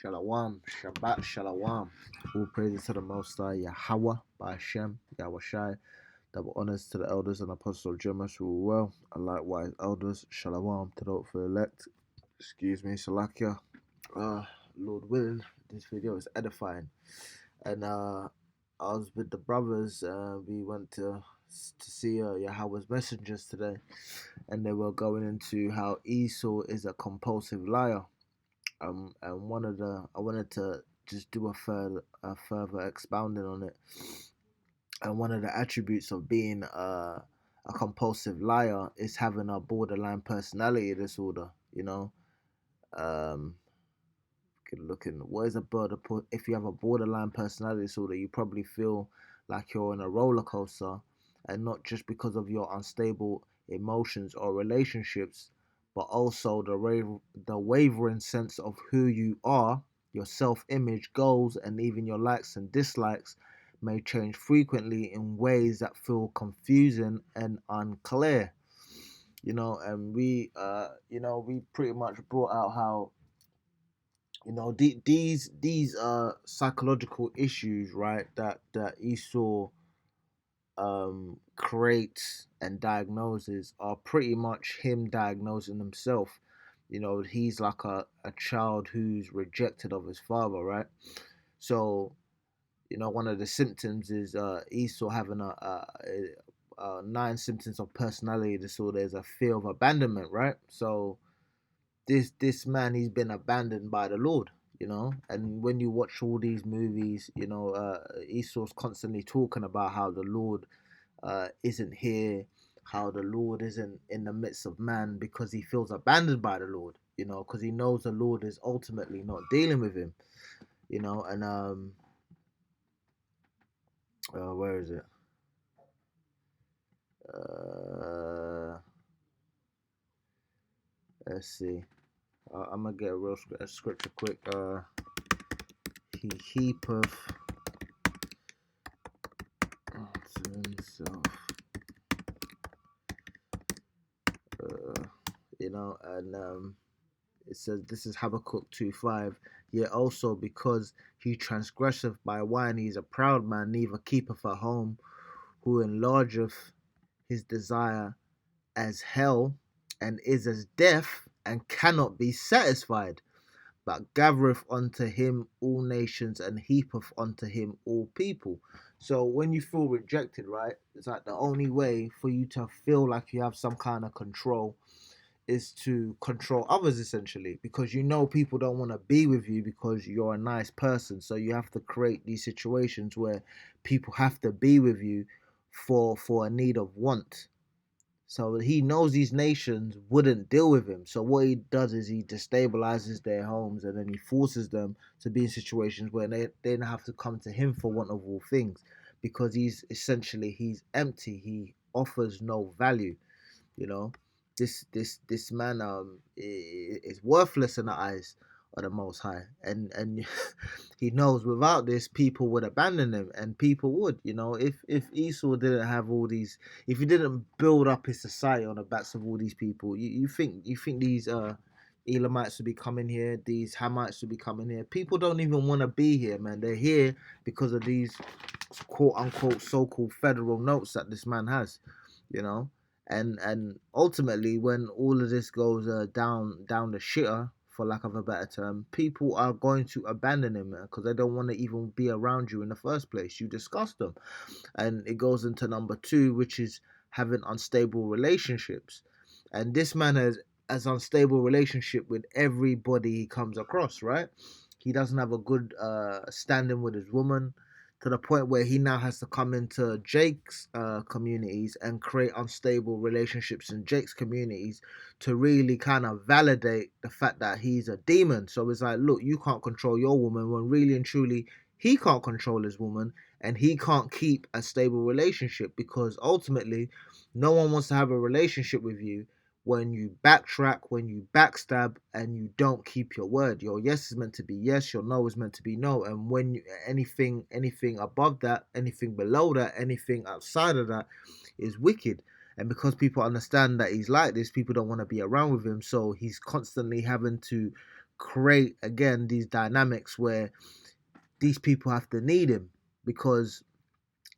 Shalom, Shabbat Shalom. All praises to the Most High, Yahweh, by Hashem, Yahweh Shai. Double honors to the elders and apostles of Jemas who were well, and likewise elders, Shalom to the hopeful elect. Excuse me, Salakia. Lord willing, this video is edifying. And I was with the brothers. We went to see Yahweh's messengers today, and they were going into how Esau is a compulsive liar. And I wanted to just do a further expounding on it. And one of the attributes of being a compulsive liar is having a borderline personality disorder. Um, looking what is a border? If you have a borderline personality disorder, you probably feel like you're in a roller coaster, and not just because of your unstable emotions or relationships, but also the wavering sense of who you are, your self-image, goals, and even your likes and dislikes may change frequently in ways that feel confusing and unclear. And we pretty much brought out how these psychological issues, right, that Esau creates and diagnoses are pretty much him diagnosing himself. He's like a child who's rejected of his father, right? So one of the symptoms is Esau having a 9 symptoms of personality disorder is a fear of abandonment, right? So this man, he's been abandoned by the Lord. And when you watch all these movies, Esau's constantly talking about how the Lord isn't here, how the Lord isn't in the midst of man, because he feels abandoned by the Lord, because he knows the Lord is ultimately not dealing with him. And where is it? Let's see. I'm gonna get a scripture quick. He heapeth to himself. And it says, this is Habakkuk 2:5. Yet also because he transgresseth by wine, he is a proud man, neither keepeth at home, who enlargeth his desire as hell, and is as deaf, and cannot be satisfied, but gathereth unto him all nations, and heapeth unto him all people. So when you feel rejected, right, it's like the only way for you to feel like you have some kind of control is to control others, essentially, because people don't want to be with you because you're a nice person. So you have to create these situations where people have to be with you for a need of want. So he knows these nations wouldn't deal with him. So what he does is he destabilizes their homes, and then he forces them to be in situations where they then have to come to him for one of all things, because he's empty. He offers no value. This man is worthless in the eyes of the Most High, and he knows without this people would abandon him, and people would, if Esau didn't have all these, if he didn't build up his society on the backs of all these people, you think these Elamites would be coming here, these Hamites would be coming here? People don't even want to be here, man. They're here because of these quote unquote so-called federal notes that this man has, and ultimately, when all of this goes down the shitter, for lack of a better term, people are going to abandon him, because they don't want to even be around you in the first place. You disgust them. And it goes into number 2, which is having unstable relationships. And this man has unstable relationship with everybody he comes across, right? He doesn't have a good standing with his woman, to the point where he now has to come into Jake's communities and create unstable relationships in Jake's communities to really kind of validate the fact that he's a demon. So it's like, look, you can't control your woman, when really and truly he can't control his woman, and he can't keep a stable relationship, because ultimately no one wants to have a relationship with you when you backtrack, when you backstab, and you don't keep your word. Your yes is meant to be yes, your no is meant to be no. And when anything above that, anything below that, anything outside of that is wicked. And because people understand that he's like this, people don't want to be around with him. So he's constantly having to create again these dynamics where these people have to need him, because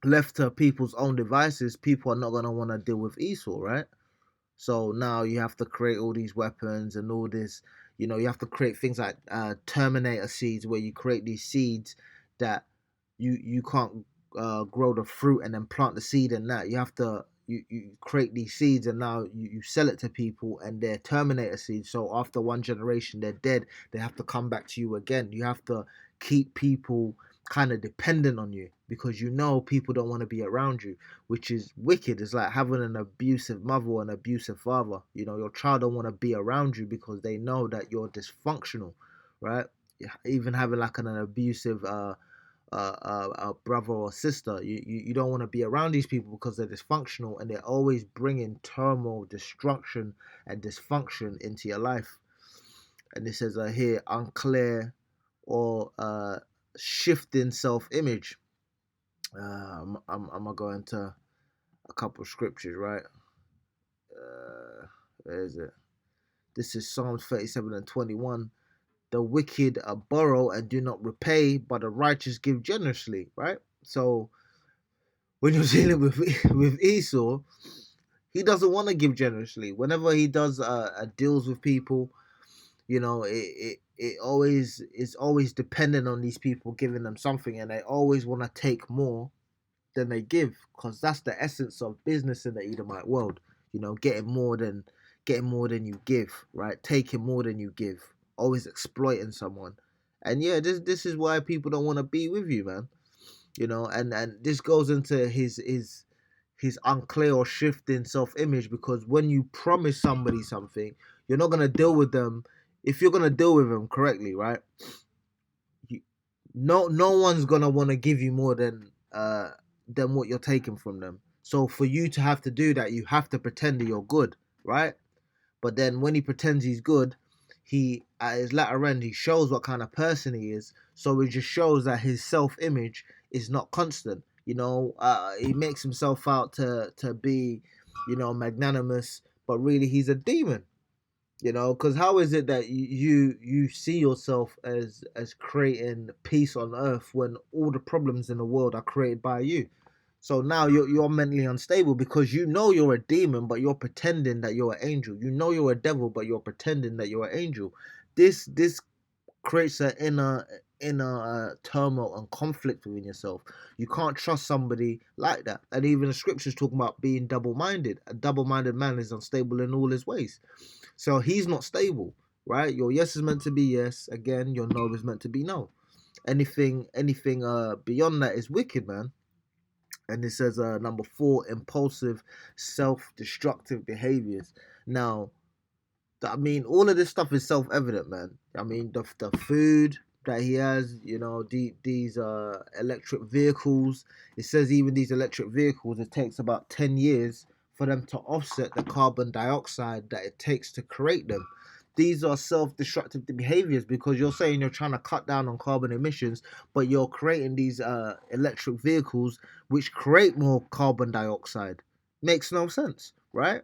left to people's own devices, people are not going to want to deal with Esau, right? So now you have to create all these weapons and all this. You have to create things like Terminator seeds, where you create these seeds that you can't grow the fruit and then plant the seed in that. You have to you create these seeds, and now you sell it to people, and they're Terminator seeds. So after one generation, they're dead. They have to come back to you again. You have to keep people kind of dependent on you, because people don't want to be around you, which is wicked. It's like having an abusive mother or an abusive father. Your child don't want to be around you because they know that you're dysfunctional, right? Even having like an abusive brother or sister, you don't want to be around these people because they're dysfunctional, and they're always bringing turmoil, destruction, and dysfunction into your life. And it says here, unclear or shifting self-image. I'm gonna go into a couple of scriptures, right? Where is it? This is Psalms 37:21. The wicked borrow and do not repay, but the righteous give generously, right? So when you're dealing with with Esau, he doesn't want to give generously. Whenever he does deals with people, it always is always dependent on these people giving them something, and they always want to take more than they give, because that's the essence of business in the Edomite world. Getting more than you give, right? Taking more than you give, always exploiting someone. And yeah, this is why people don't want to be with you, man. And this goes into his unclear or shifting self-image, because when you promise somebody something, you're not going to deal with them. If you're going to deal with them correctly, right, no one's going to want to give you more than what you're taking from them. So for you to have to do that, you have to pretend that you're good, right? But then when he pretends he's good, he at his latter end, he shows what kind of person he is. So it just shows that his self-image is not constant. He makes himself out to be, magnanimous, but really he's a demon. Because how is it that you see yourself as creating peace on earth when all the problems in the world are created by you? So now you're mentally unstable, because you're a demon, but you're pretending that you're an angel. You're a devil, but you're pretending that you're an angel. This creates an inner turmoil and conflict within yourself. You can't trust somebody like that. And even the scriptures talk about being double-minded. A double-minded man is unstable in all his ways. So he's not stable, right? Your yes is meant to be yes. Again, your no is meant to be no. Anything beyond that is wicked, man. And it says number 4, impulsive, self-destructive behaviors. Now, I mean, all of this stuff is self-evident, man. I mean, the food that he has, these electric vehicles. It says even these electric vehicles, it takes about 10 years for them to offset the carbon dioxide that it takes to create them. These are self-destructive behaviors, because you're saying you're trying to cut down on carbon emissions, but you're creating these electric vehicles which create more carbon dioxide. Makes no sense, right?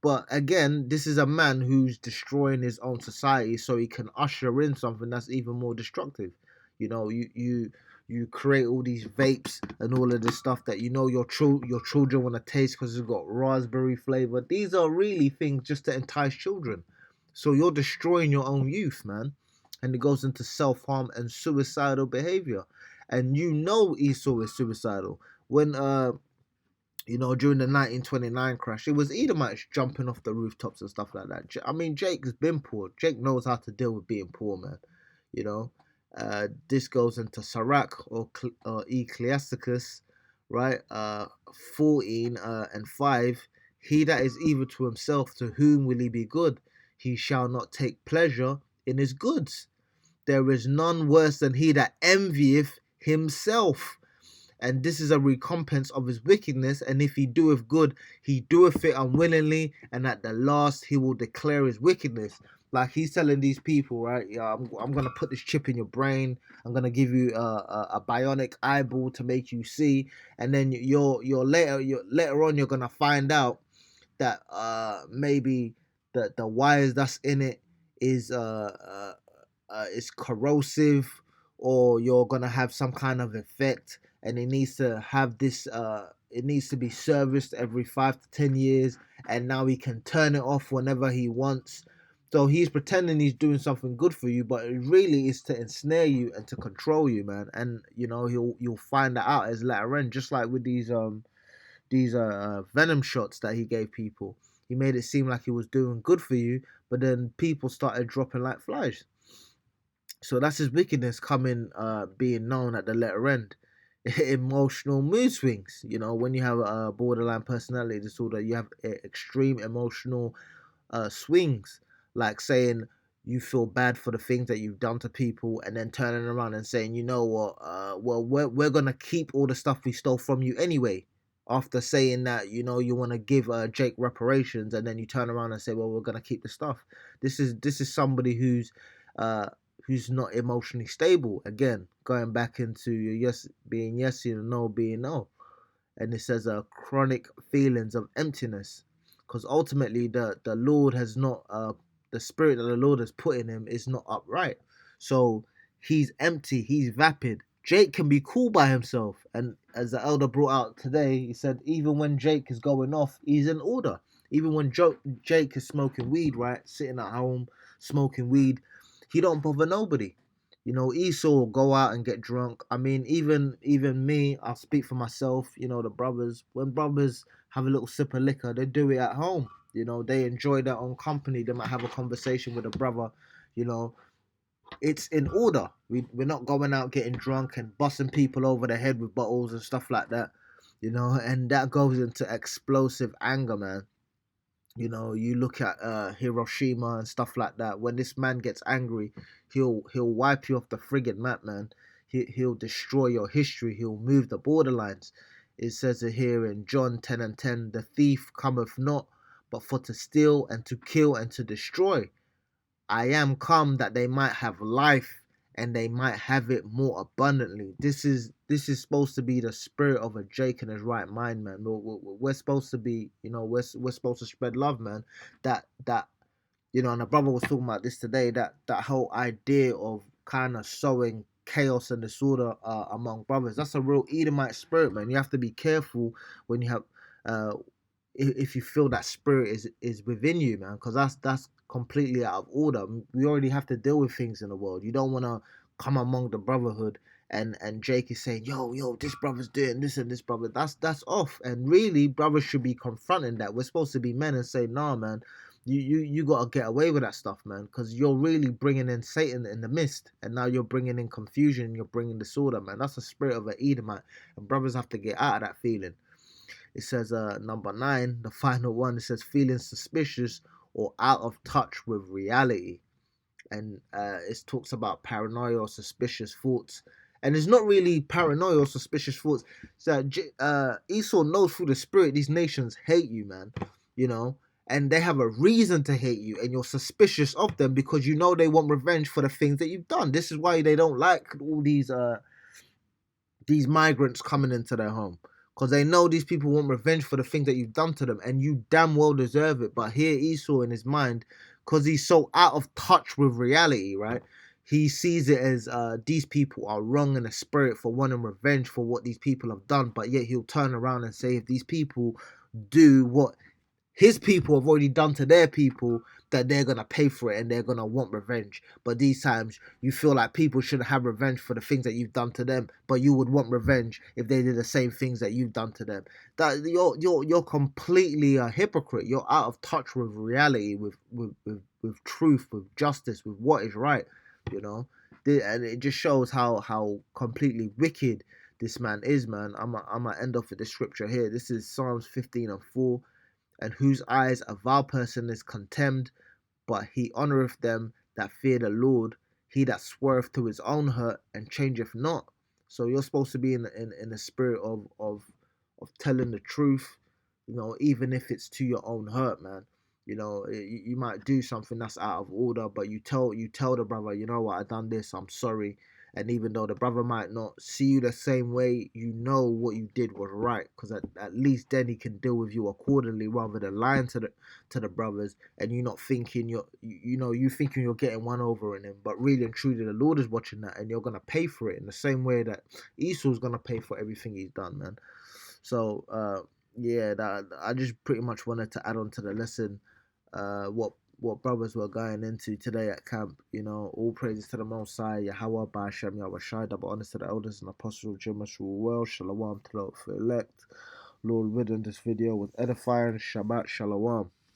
But again, this is a man who's destroying his own society so he can usher in something that's even more destructive. You create all these vapes and all of this stuff that your children want to taste because it's got raspberry flavor. These are really things just to entice children. So you're destroying your own youth, man. And it goes into self-harm and suicidal behavior. And Esau is suicidal. When during the 1929 crash, it was Edomites jumping off the rooftops and stuff like that. I mean, Jake's been poor. Jake knows how to deal with being poor, man. You know, this goes into Sirach or Ecclesiasticus, right? 14 and 5. He that is evil to himself, to whom will he be good? He shall not take pleasure in his goods. There is none worse than he that envieth himself, and this is a recompense of his wickedness. And if he doeth good, he doeth it unwillingly, and at the last he will declare his wickedness. Like he's telling these people, right? Yeah, I'm gonna put this chip in your brain. I'm gonna give you a bionic eyeball to make you see, and then later on you're gonna find out that maybe the wires that's in it is it's corrosive, or you're gonna have some kind of effect, and it needs to have this. It needs to be serviced every 5 to 10 years, and now he can turn it off whenever he wants. So he's pretending he's doing something good for you, but it really is to ensnare you and to control you, man. And you'll find that out as later end, just like with these venom shots that he gave people. He made it seem like he was doing good for you, but then people started dropping like flies. So that's his wickedness coming, being known at the letter end. Emotional mood swings. When you have a borderline personality disorder, you have extreme emotional swings, like saying you feel bad for the things that you've done to people, and then turning around and saying, you know what, well, we're gonna keep all the stuff we stole from you anyway. After saying that, you want to give Jake reparations, and then you turn around and say, well, we're gonna keep the stuff. This is somebody uh who's not emotionally stable. Again, going back into your yes being yes, no being no. And it says chronic feelings of emptiness, because ultimately the Lord has not the spirit that the Lord has put in him is not upright. So he's empty, he's vapid. Jake can be cool by himself, and as the elder brought out today, he said even when Jake is going off, he's in order. Even when Jake is smoking weed, right, sitting at home smoking weed, he don't bother nobody. Esau will go out and get drunk. I mean, even me, I'll speak for myself. The brothers, when brothers have a little sip of liquor, they do it at home. They enjoy their own company. They might have a conversation with a brother. You know, it's in order. We're not going out getting drunk and busting people over the head with bottles and stuff like that. And that goes into explosive anger, man. You look at Hiroshima and stuff like that. When this man gets angry, he'll wipe you off the friggin' map, man. He'll destroy your history. He'll move the borderlines. It says it here in John 10:10, the thief cometh not but for to steal and to kill and to destroy. I am come that they might have life, and they might have it more abundantly. This is supposed to be the spirit of a Jake in his right mind, man. We're supposed to be, we're supposed to spread love, man. That and a brother was talking about this today. That whole idea of kind of sowing chaos and disorder among brothers. That's a real Edomite spirit, man. You have to be careful when you have uh if you feel that spirit is within you, man, because that's completely out of order. We already have to deal with things in the world. You don't want to come among the brotherhood, and Jake is saying, yo, this brother's doing this and this brother. That's off. And really, brothers should be confronting that. We're supposed to be men and say, nah, man, you gotta get away with that stuff, man, because you're really bringing in Satan in the midst, and now you're bringing in confusion. You're bringing disorder, man. That's the spirit of an Edomite, and brothers have to get out of that feeling. It says number 9, the final one. It says feeling suspicious or out of touch with reality, and it talks about paranoia or suspicious thoughts. And it's not really paranoia or suspicious thoughts. So Esau knows through the spirit these nations hate you, man. And they have a reason to hate you, and you're suspicious of them because they want revenge for the things that you've done. This is why they don't like all these migrants coming into their home, because they know these people want revenge for the things that you've done to them, and you damn well deserve it. But here Esau, in his mind, because he's so out of touch with reality, right, he sees it as these people are wrong in the spirit for wanting revenge for what these people have done. But yet he'll turn around and say, if these people do what his people have already done to their people, that they're gonna pay for it and they're gonna want revenge. But these times you feel like people shouldn't have revenge for the things that you've done to them, but you would want revenge if they did the same things that you've done to them. That you're completely a hypocrite. You're out of touch with reality, with truth, with justice, with what is right. And it just shows how completely wicked this man is, man. I'm gonna end off with the scripture here. This is Psalms 15:4. And whose eyes a vile person is contemned, but he honoureth them that fear the Lord. He that swerveth to his own hurt and changeth not. So you're supposed to be in the spirit of telling the truth, even if it's to your own hurt, man. You might do something that's out of order, but you tell the brother, you know what, I done this, I'm sorry, And even though the brother might not see you the same way, you know what you did was right, because at least then he can deal with you accordingly, rather than lying to the brothers, and you not thinking you thinking you're getting one over in him, but really and truly the Lord is watching that, and you're gonna pay for it in the same way that Esau's gonna pay for everything he's done, man. So yeah, that I just pretty much wanted to add on to the lesson, what brothers were going into today at camp. All praises to the Most High, Yahweh, Ba'ashem, Yahweh Shai, double honors to the elders and apostles, Jim well, Shalom to the elect. Lord, within this video was edifying. Shabbat Shalom.